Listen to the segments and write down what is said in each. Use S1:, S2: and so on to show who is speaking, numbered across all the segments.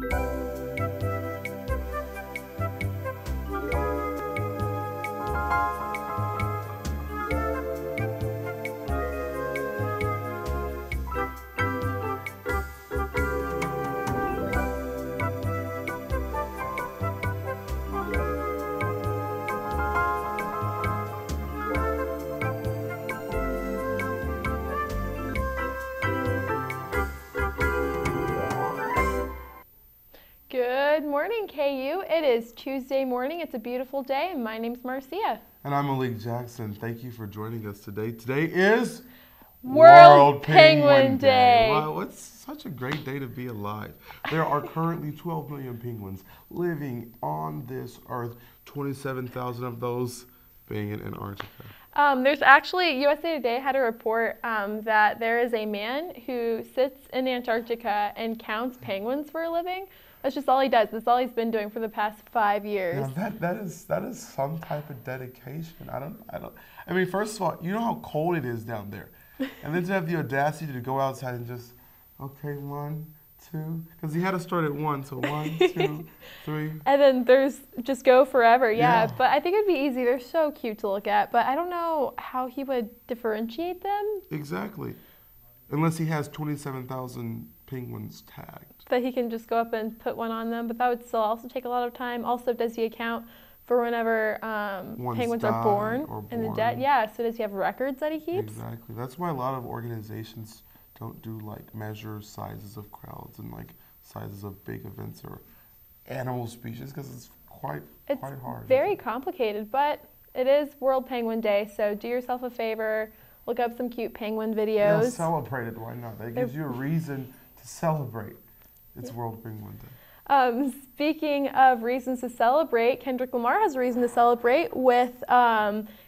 S1: Good morning, KU. It is Tuesday morning. It's a beautiful day, and my name's Marcia.
S2: And I'm Malik Jackson. Thank you for joining us today. Today is
S1: World Penguin Day.
S2: Wow, it's such a great day to be alive. There are currently 12 million penguins living on this earth, 27,000 of those being in Antarctica.
S1: There's actually, USA Today had a report that there is a man who sits in Antarctica and counts penguins for a living. That's just all he does. That's all he's been doing for the past 5 years.
S2: Now that is some type of dedication. I mean, first of all, you know how cold it is down there. And then to have the audacity to go outside and just, okay, 1, 2, because he had to start at 1, so 1, 2, 3.
S1: And then there's just go forever, yeah. But I think it'd be easy. They're so cute to look at, but I don't know how he would differentiate them.
S2: Exactly. Unless he has 27,000 penguins tagged.
S1: That he can just go up and put one on them, but that would still also take a lot of time. Also, does he account for whenever penguins are born in the dead? Yeah, so does he have records that he keeps?
S2: Exactly. That's why a lot of organizations don't do like measure sizes of crowds and like sizes of big events or animal species because it's quite hard.
S1: Very complicated, but it is World Penguin Day, so do yourself a favor, look up some cute penguin videos.
S2: Yeah, celebrate it, why not? That gives you a reason to celebrate. It's World Penguin Day.
S1: Speaking of reasons to celebrate, Kendrick Lamar has a reason to celebrate with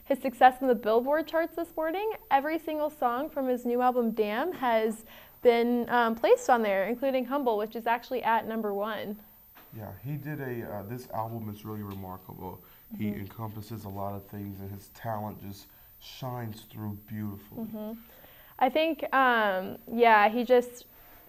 S1: his success in the Billboard charts this morning. Every single song from his new album, Damn, has been placed on there, including Humble, which is actually at #1.
S2: Yeah, he did this album is really remarkable. Mm-hmm. He encompasses a lot of things, and his talent just shines through beautifully. Mm-hmm.
S1: I think, he just,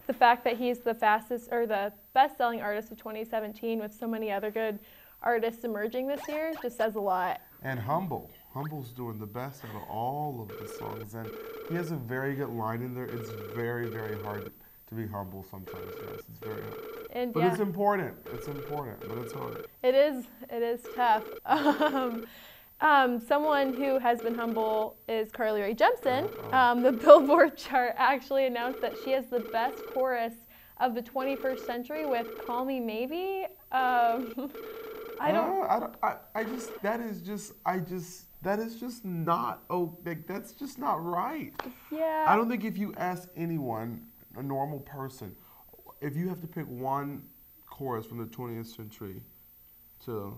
S1: the fact that he's the fastest or the best-selling artist of 2017 with so many other good artists emerging this year just says a lot.
S2: And Humble's doing the best out of all of the songs, and he has a very good line in there. It's very, very hard to be humble sometimes, guys. It's very hard. But it's important. It's important, but it's hard.
S1: It is tough. Someone who has been humble is Carly Rae Jepsen. The Billboard chart actually announced that she has the best chorus of the 21st century with "Call Me Maybe."
S2: That is just not. That's just not right.
S1: Yeah.
S2: I don't think if you ask anyone, a normal person, if you have to pick one chorus from the 20th century to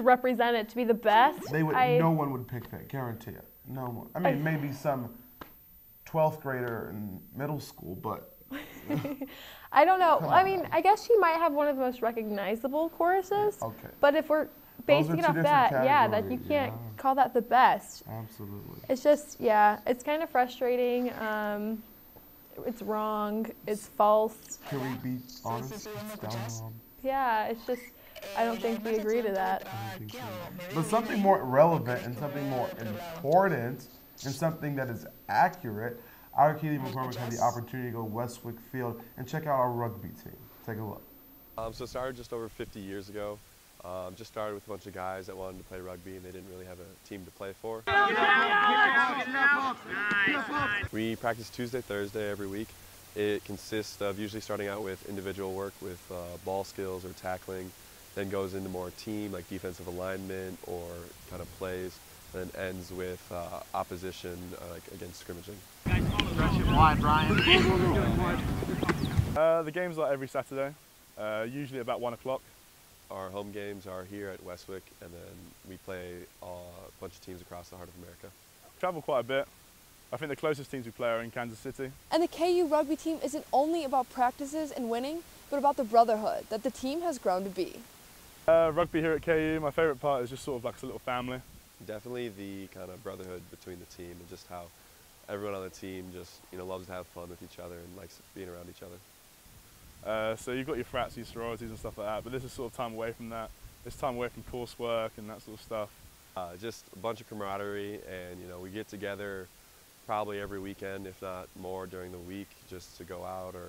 S1: represent it, to be the best,
S2: no one would pick that, guarantee it. No one. I mean, maybe some 12th grader in middle school, but...
S1: I don't know. I mean, I guess she might have one of the most recognizable choruses.
S2: Okay.
S1: But if we're basing it off that, that you can't call that the best.
S2: Absolutely.
S1: It's just, it's kind of frustrating. It's wrong. It's false.
S2: Can we be honest? It's dumb.
S1: Yeah, it's just... I don't think we agree to that.
S2: I don't think so. But something more relevant and something more important and something that is accurate, our Keely McCormick had the opportunity to go to Westwick Field and check out our rugby team. Take a look.
S3: So it started just over 50 years ago. Just started with a bunch of guys that wanted to play rugby and they didn't really have a team to play for. We practice Tuesday, Thursday every week. It consists of usually starting out with individual work with ball skills or tackling, then goes into more team like defensive alignment or kind of plays, then ends with opposition like against scrimmaging.
S4: The games are every Saturday, usually about 1 o'clock.
S3: Our home games are here at Westwick, and then we play a bunch of teams across the heart of America.
S4: Travel quite a bit. I think the closest teams we play are in Kansas City.
S5: And the KU rugby team isn't only about practices and winning, but about the brotherhood that the team has grown to be.
S4: Rugby here at KU, my favourite part is just sort of like a little family.
S3: Definitely the kind of brotherhood between the team and just how everyone on the team just loves to have fun with each other and likes being around each other.
S4: So you've got your frats, your sororities and stuff like that, but this is sort of time away from that. It's time away from coursework and that sort of stuff.
S3: Just a bunch of camaraderie, and we get together probably every weekend, if not more during the week, just to go out or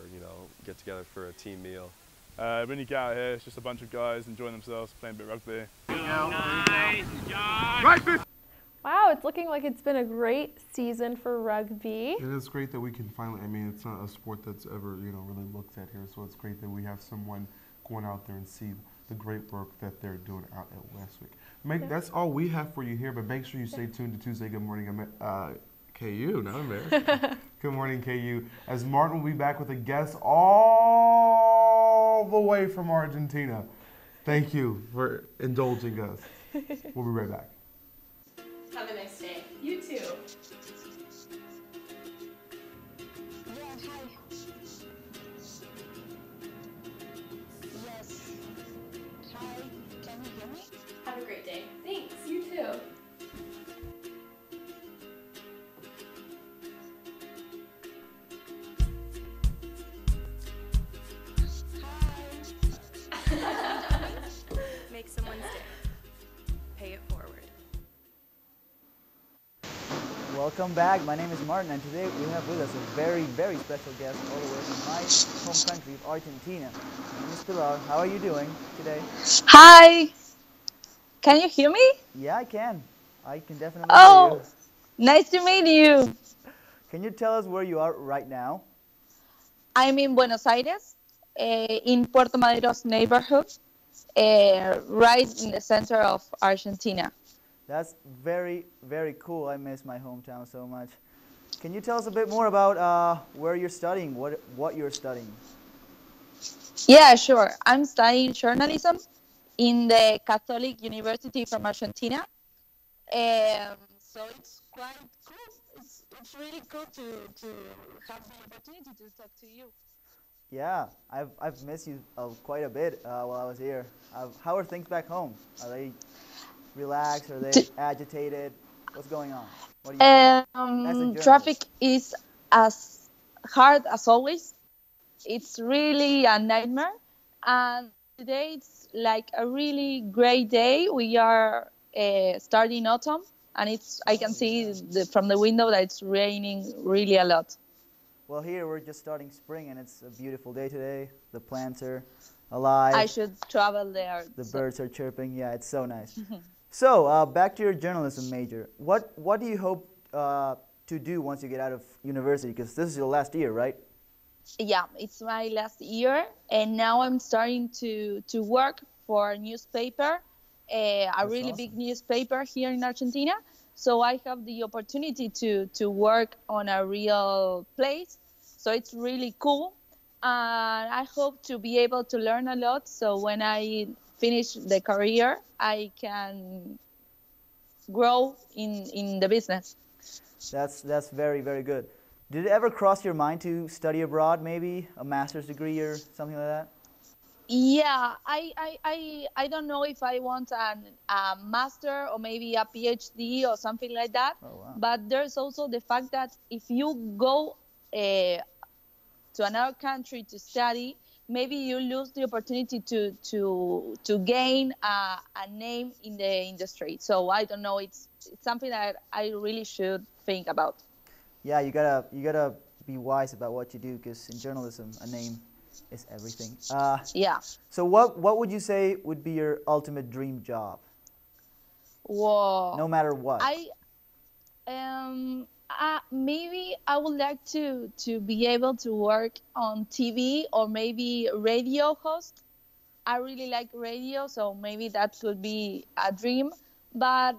S3: get together for a team meal.
S4: When you get out here, it's just a bunch of guys enjoying themselves, playing a bit of rugby.
S1: Wow, it's looking like it's been a great season for rugby.
S2: And it's great that we can finally, I mean, it's not a sport that's ever, really looked at here, so it's great that we have someone going out there and see the great work that they're doing out at Westwick. That's all we have for you here, but make sure you stay tuned to Tuesday Good Morning KU, not America. Good Morning KU, as Martin will be back with a guest all the way from Argentina. Thank you for indulging us. We'll be right back.
S1: Have a nice day. You too.
S6: Yeah, hi. Yes. Hi, can you hear me?
S1: Have a great day. Thanks. You too.
S7: Make someone's day. Pay it forward.
S8: Welcome back. My name is Martin, and today we have with us a very, very special guest all the way from my home country of Argentina. My name is Pilar. How are you doing today?
S6: Hi. Can you hear me?
S8: Yeah, I can. I can definitely
S6: Oh,
S8: hear you.
S6: nice to meet you.
S8: Can you tell us where you are right now?
S6: I'm in Buenos Aires, in Puerto Madero's neighborhood, right in the center of Argentina.
S8: That's very, very cool. I miss my hometown so much. Can you tell us a bit more about where you're studying, what you're studying?
S6: Yeah, sure. I'm studying journalism in the Catholic University from Argentina. So it's quite cool. It's really cool to have the opportunity to talk to you.
S8: Yeah, I've missed you quite a bit while I was here. How are things back home? Are they relaxed? Are they agitated? What's going on? What do you think? As a journalist.
S6: Traffic is as hard as always. It's really a nightmare. And today it's like a really great day. We are starting autumn, and I can see from the window that it's raining really a lot.
S8: Well, here we're just starting spring, and it's a beautiful day today. The plants are alive.
S6: I should travel there.
S8: The birds are chirping. Yeah, it's so nice. So, back to your journalism major. What do you hope to do once you get out of university? Because this is your last year, right?
S6: Yeah, it's my last year, and now I'm starting to work for a newspaper, a really
S8: awesome.
S6: big newspaper here in Argentina. So I have the opportunity to work on a real place. So it's really cool. And I hope to be able to learn a lot. So when I finish the career, I can grow in the business.
S8: That's very, very good. Did it ever cross your mind to study abroad, maybe a master's degree or something like that?
S6: Yeah, I don't know if I want a master or maybe a PhD or something like that.
S8: Oh, wow.
S6: But there's also the fact that if you go to another country to study, maybe you lose the opportunity to gain a name in the industry. So I don't know. It's something that I really should think about.
S8: Yeah, you gotta be wise about what you do, because in journalism, a name is everything.
S6: Yeah.
S8: So what would you say would be your ultimate dream job?
S6: Whoa.
S8: No matter what.
S6: Maybe I would like to be able to work on TV or maybe radio host. I really like radio, so maybe that could be a dream. But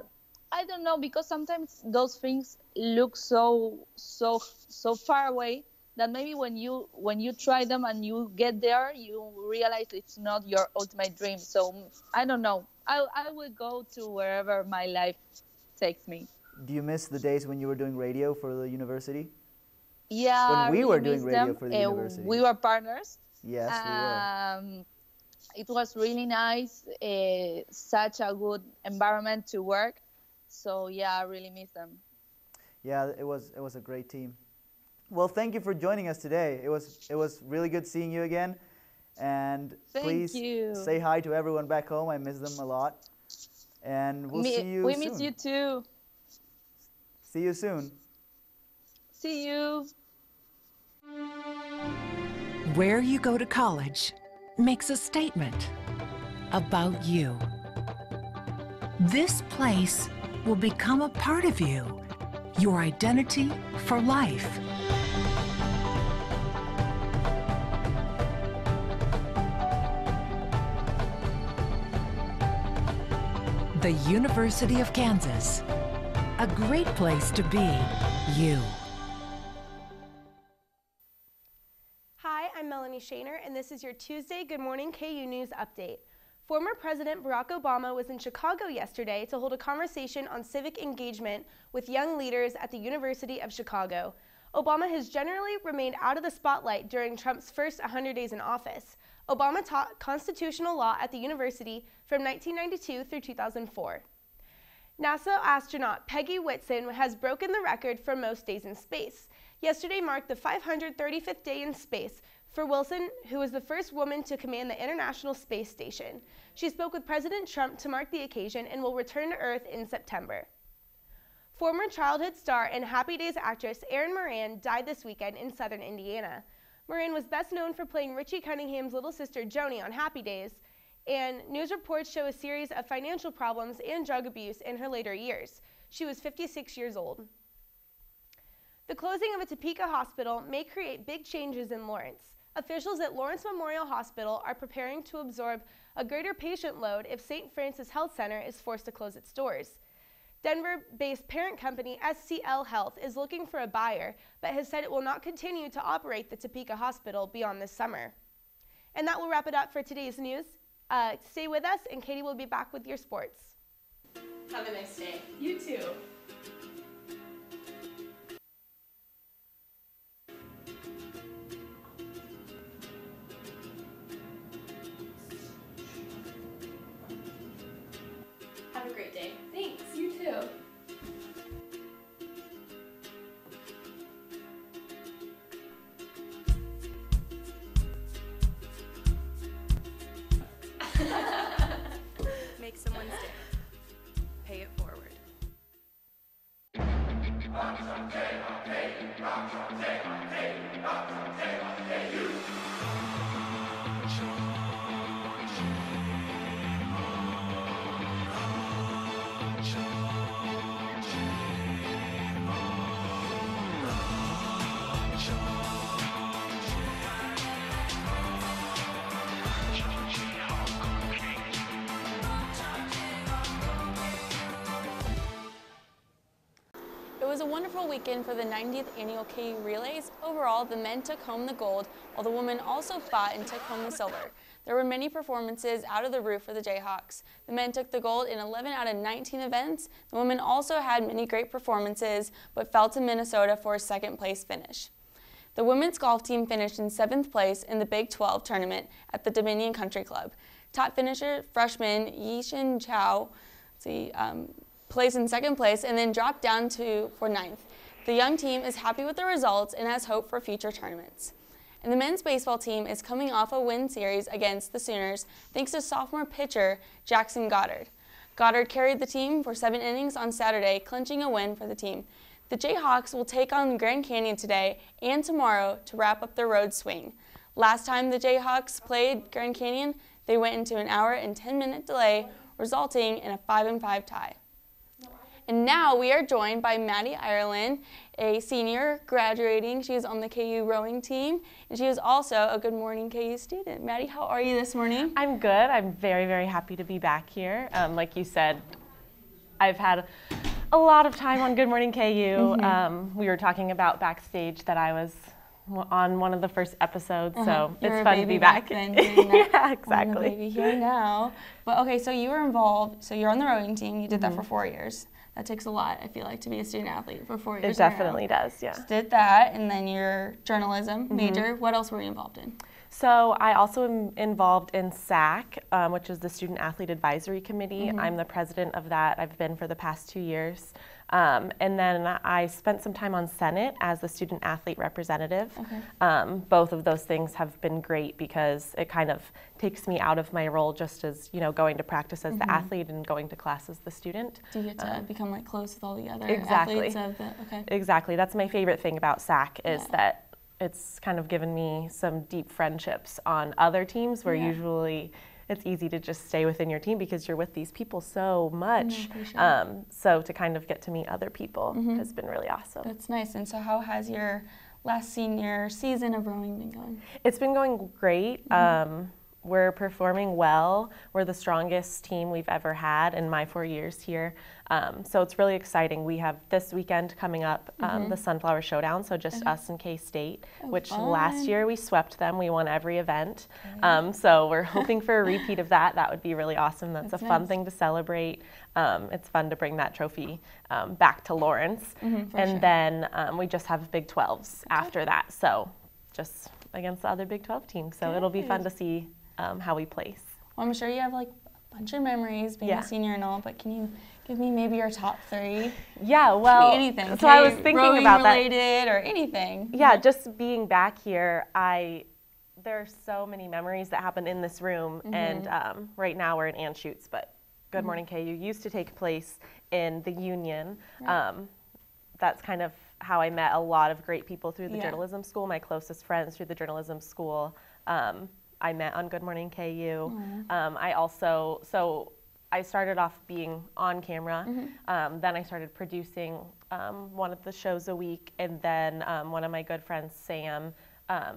S6: I don't know, because sometimes those things look so far away that maybe when you try them and you get there, you realize it's not your ultimate dream. So I don't know. I will go to wherever my life takes me.
S8: Do you miss the days when you were doing radio for the university?
S6: Yeah.
S8: When we were
S6: really
S8: doing
S6: miss
S8: radio
S6: them.
S8: for the university.
S6: We were partners.
S8: Yes, we were.
S6: It was really nice. Such a good environment to work. So yeah, I really miss them.
S8: Yeah, it was a great team. Well, thank you for joining us today. It was really good seeing you again. And
S6: Thank
S8: please
S6: you.
S8: say hi to everyone back home. I miss them a lot. And we'll see you
S6: We
S8: soon.
S6: miss you too.
S8: See you soon.
S6: See you.
S9: Where you go to college makes a statement about you. This place will become a part of you, your identity for life. The University of Kansas, a great place to be you.
S10: Hi, I'm Melanie Shaner, and this is your Tuesday Good Morning KU News Update. Former President Barack Obama was in Chicago yesterday to hold a conversation on civic engagement with young leaders at the University of Chicago. Obama has generally remained out of the spotlight during Trump's first 100 days in office. Obama taught constitutional law at the university from 1992 through 2004. NASA astronaut Peggy Whitson has broken the record for most days in space. Yesterday marked the 535th day in space for Wilson, who was the first woman to command the International Space Station. She spoke with President Trump to mark the occasion and will return to Earth in September. Former childhood star and Happy Days actress Erin Moran died this weekend in southern Indiana. Moran was best known for playing Richie Cunningham's little sister Joni on Happy Days, and news reports show a series of financial problems and drug abuse in her later years. She was 56 years old. The closing of a Topeka hospital may create big changes in Lawrence. Officials at Lawrence Memorial Hospital are preparing to absorb a greater patient load if St. Francis Health Center is forced to close its doors. Denver-based parent company SCL Health is looking for a buyer, but has said it will not continue to operate the Topeka hospital beyond this summer. And that will wrap it up for today's news. Stay with us, and Katie will be back with your sports.
S7: Have a nice day. You too. Have a great day. Thanks. You too. Make someone's day. Pay it forward.
S11: It was a wonderful weekend for the 90th annual KU Relays. Overall, the men took home the gold, while the women also fought and took home the silver. There were many performances out of the roof for the Jayhawks. The men took the gold in 11 out of 19 events. The women also had many great performances, but fell to Minnesota for a second place finish. The women's golf team finished in 7th place in the Big 12 tournament at the Dominion Country Club. Top finisher, freshman Yishin Chow, placed in 2nd place and then dropped down for 9th. The young team is happy with the results and has hope for future tournaments. And the men's baseball team is coming off a win series against the Sooners thanks to sophomore pitcher Jackson Goddard. Goddard carried the team for 7 innings on Saturday, clinching a win for the team. The Jayhawks will take on Grand Canyon today and tomorrow to wrap up their road swing. Last time the Jayhawks played Grand Canyon, they went into an hour and 10-minute delay, resulting in a 5-5 tie. And now we are joined by Maddie Irelan, a senior graduating. She is on the KU rowing team, and she is also a Good Morning KU student. Maddie, how are you this morning?
S12: I'm good. I'm very, very happy to be back here. Like you said, I've had a lot of time on Good Morning KU. We were talking about backstage that I was on one of the first episodes, so it's fun to be back. Yeah, exactly.
S11: I'm a baby here now. But okay, so you were involved, so you're on the rowing team. You did that for 4 years. That takes a lot, I feel like, to be a student athlete for 4 years.
S12: It definitely does, yeah.
S11: Just did that, and then your journalism major. What else were you involved in?
S12: So I also am involved in SAC, which is the Student Athlete Advisory Committee. I'm the president of that. I've been for the past 2 years. And then I spent some time on Senate as the student athlete representative. Both of those things have been great because it kind of takes me out of my role just as, going to practice as the athlete and going to class as the student.
S11: Do you get to become like close with all the other
S12: Exactly.
S11: athletes of the,
S12: Exactly. That's my favorite thing about SAC is that it's kind of given me some deep friendships on other teams where usually it's easy to just stay within your team because you're with these people so much. So to kind of get to meet other people has been really awesome.
S11: That's nice. And so how has your last senior season of rowing been going?
S12: It's been going great. We're performing well. We're the strongest team we've ever had in my 4 years here. So it's really exciting. We have this weekend coming up, the Sunflower Showdown, so just us and K-State, which last year we swept them. We won every event. So we're hoping for a repeat of that. That would be really awesome. That's a fun thing to celebrate. It's fun to bring that trophy back to Lawrence. And then we just have Big 12s after that. So just against the other Big 12 teams. So it'll be fun to see how we place.
S11: Well, I'm sure you have like a bunch of memories being a senior and all, but can you give me maybe your top 3?
S12: Yeah, well,
S11: anything.
S12: So I was thinking about that.
S11: Related or anything.
S12: Yeah, just being back here, there are so many memories that happen in this room, and right now we're in Anschutz, but Good Morning KU used to take place in the Union. That's kind of how I met a lot of great people through the journalism school. My closest friends through the journalism school I met on Good Morning KU. I started off being on camera, then I started producing one of the shows a week, and then one of my good friends, Sam,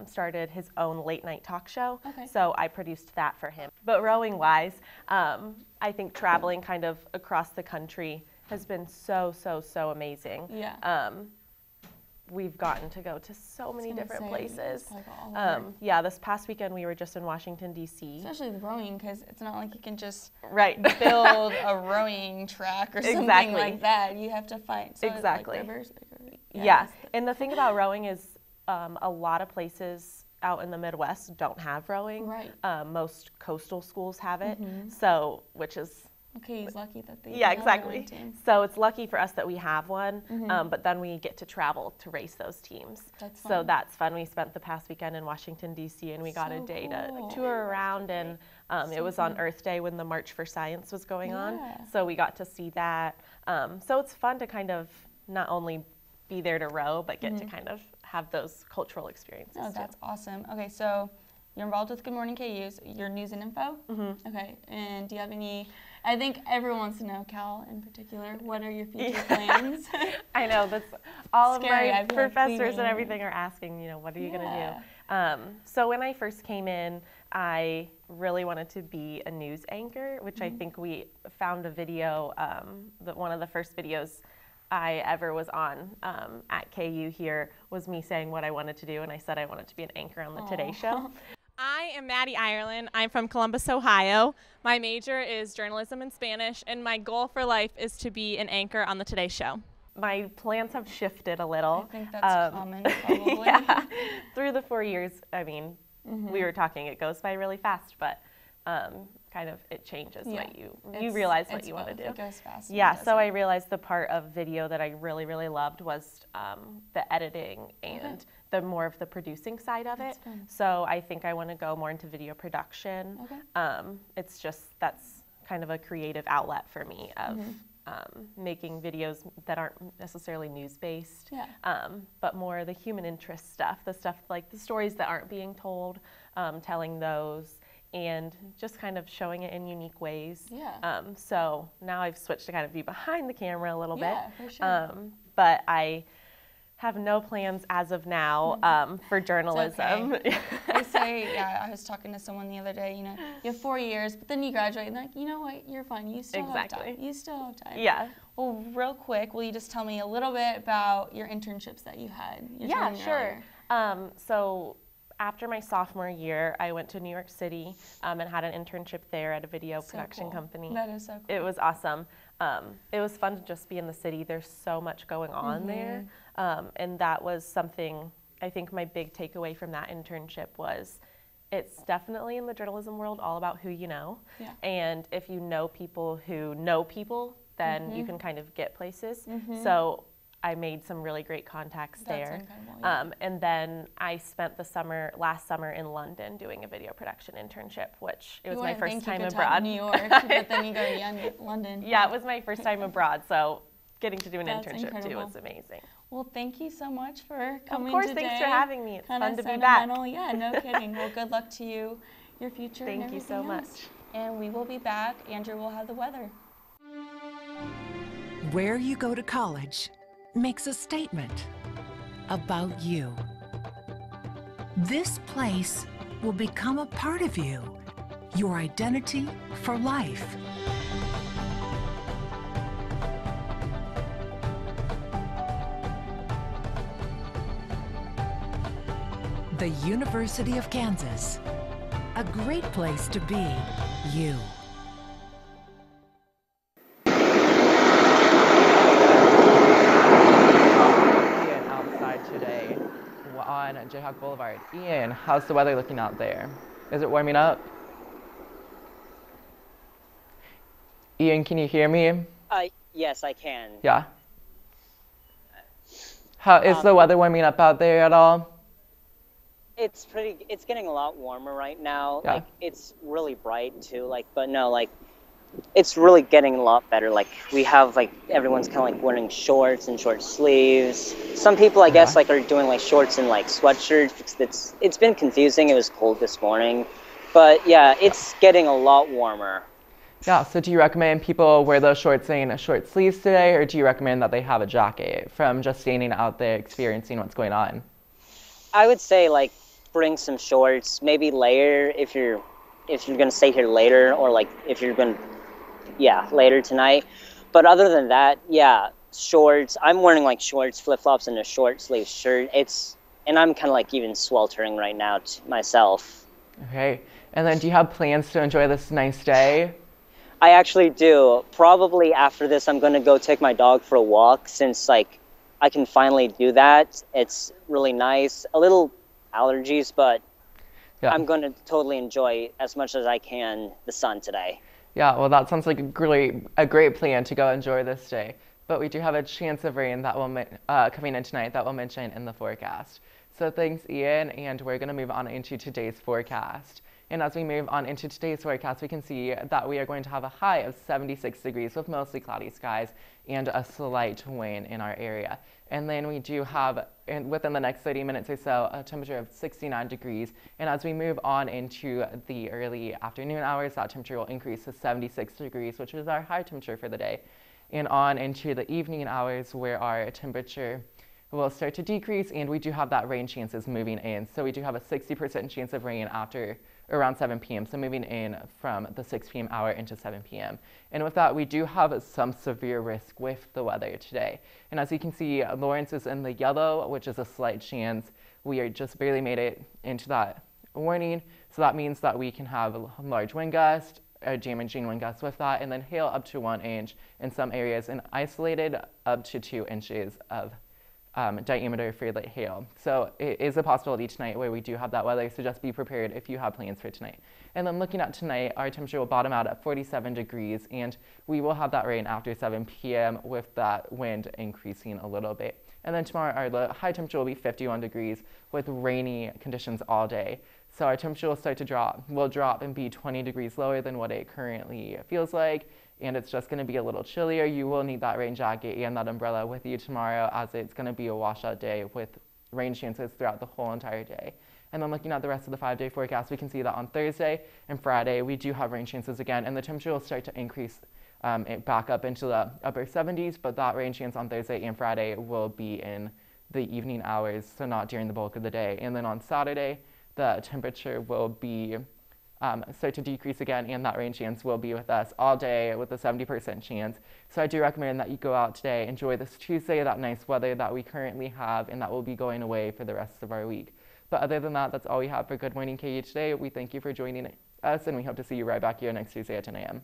S12: started his own late night talk show, so I produced that for him. But rowing wise, I think traveling kind of across the country has been so amazing. We've gotten to go to so many different places. This past weekend we were just in Washington, D.C.
S11: Especially the rowing, because it's not like you can just build a rowing track or something like that. You have to fight. So like rivers,
S12: and the thing about rowing is a lot of places out in the Midwest don't have rowing. Most coastal schools have it, so which is
S11: okay, he's lucky that they
S12: team. So it's lucky for us that we have one, but then we get to travel to race those teams. So that's fun. We spent the past weekend in Washington, D.C., and we got a day to tour around, and it was on Earth Day when the March for Science was going on, so we got to see that. So it's fun to kind of not only be there to row, but get to kind of have those cultural experiences.
S11: Oh, that's awesome. Okay, so you're involved with Good Morning KU, so your news and info? Okay, and do you have any, I think everyone wants to know, Cal in particular, what are your future plans?
S12: I know, that's all of my professors and everything are asking, what are you going to do? So when I first came in, I really wanted to be a news anchor, which I think we found a video, one of the first videos I ever was on at KU here was me saying what I wanted to do, and I said I wanted to be an anchor on the Today Show.
S13: I am Maddie, Irelan. I'm from Columbus, Ohio. My major is journalism and Spanish, and my goal for life is to be an anchor on the Today Show.
S12: My plans have shifted a little.
S11: I think that's common, probably.
S12: Through the 4 years, I mean, we were talking, it goes by really fast, but kind of it changes what you realize what you want to do.
S11: It goes fast.
S12: So I realized the part of video that I really loved was the editing and the more of the producing side of it. So I think I want to go more into video production. It's just that's kind of a creative outlet for me of making videos that aren't necessarily news-based, but more the human interest stuff, the stuff like the stories that aren't being told, telling those, and just kind of showing it in unique ways. So now I've switched to kind of be behind the camera a little bit.
S11: For sure.
S12: But I have no plans as of now for journalism.
S11: Okay. I say, I was talking to someone the other day, you have 4 years, but then you graduate, and they're like, you know what, you're fine. You still have time. You still have time. Well, real quick, will you just tell me a little bit about your internships that you had?
S12: Sure. So after my sophomore year, I went to New York City and had an internship there at a video production company.
S11: That is so cool.
S12: It was awesome. It was fun to just be in the city. There's so much going on there. And that was something, I think my big takeaway from that internship was it's definitely in the journalism world all about who you know. And if you know people who know people, then you can kind of get places. So I made some really great contacts there. And then I spent the last summer in London doing a video production internship, which it was my first time abroad.
S11: New York, but then you go to London.
S12: Yeah, it was my first time abroad, so getting to do an internship too was amazing.
S11: Well, thank you so much for coming today.
S12: Of course, thanks for having me. It's fun to be back.
S11: Yeah, no kidding. Well, good luck to you, your future.
S12: Thank you so much.
S11: And we will be back. Andrew will have the weather.
S9: Where you go to college makes a statement about you. This place will become a part of you, your identity for life. The University of Kansas, a great place to be you.
S14: Today on Jayhawk Boulevard. Ian, how's the weather looking out there? Is it warming up? Ian, can you hear me?
S15: Yes, I can.
S14: Yeah. How is the weather warming up out there at all?
S15: It's getting a lot warmer right now.
S14: Yeah.
S15: Like, it's really bright too, but no, it's really getting a lot better. Like, we have, everyone's kind of, wearing shorts and short sleeves. Some people, I guess, are doing, shorts and, sweatshirts, because it's been confusing. It was cold this morning. But, yeah, it's getting a lot warmer.
S14: Yeah, so do you recommend people wear those shorts and short sleeves today, or do you recommend that they have a jacket from just standing out there experiencing what's going on?
S15: I would say, bring some shorts, maybe layer if you're going to stay here later, or, if you're going to later tonight. But other than that, shorts. I'm wearing shorts, flip-flops, and a short sleeve shirt. And I'm kind of even sweltering right now myself.
S14: Okay. And then do you have plans to enjoy this nice day?
S15: I actually do. Probably after this, I'm going to go take my dog for a walk, since I can finally do that. It's really nice. A little allergies, but I'm going to totally enjoy as much as I can the sun today.
S14: Yeah, well, that sounds like a great plan to go enjoy this day. But we do have a chance of rain that will coming in tonight that we'll mention in the forecast. So thanks, Ian, and we're going to move on into today's forecast. And as we move on into today's forecast, we can see that we are going to have a high of 76 degrees with mostly cloudy skies and a slight wind in our area. And then we do have, within the next 30 minutes or so, a temperature of 69 degrees. And as we move on into the early afternoon hours, that temperature will increase to 76 degrees, which is our high temperature for the day. And on into the evening hours, where our temperature will start to decrease, and we do have that rain chances moving in. So we do have a 60% chance of rain after around 7 p.m., so moving in from the 6 p.m. hour into 7 p.m. And with that, we do have some severe risk with the weather today. And as you can see, Lawrence is in the yellow, which is a slight chance. We are just barely made it into that warning, so that means that we can have large wind gusts, damaging wind gusts with that, and then hail up to 1 inch in some areas, and isolated up to 2 inches of diameter for the hail. So it is a possibility tonight where we do have that weather, so just be prepared if you have plans for tonight. And then looking at tonight, our temperature will bottom out at 47 degrees, and we will have that rain after 7 p.m. with that wind increasing a little bit. And then tomorrow, our high temperature will be 51 degrees with rainy conditions all day. So our temperature will drop and be 20 degrees lower than what it currently feels like. And it's just going to be a little chillier. You will need that rain jacket and that umbrella with you tomorrow, as it's going to be a washout day with rain chances throughout the whole entire day. And then looking at the rest of the 5-day forecast, we can see that on Thursday and Friday, we do have rain chances again, and the temperature will start to increase back up into the upper 70s, but that rain chance on Thursday and Friday will be in the evening hours, so not during the bulk of the day. And then on Saturday, the temperature will be start to decrease again, and that rain chance will be with us all day with a 70% chance. So I do recommend that you go out today, enjoy this Tuesday, that nice weather that we currently have, and that will be going away for the rest of our week. But other than that, that's all we have for Good Morning KU today. We thank you for joining us, and we hope to see you right back here next Tuesday at 10 a.m.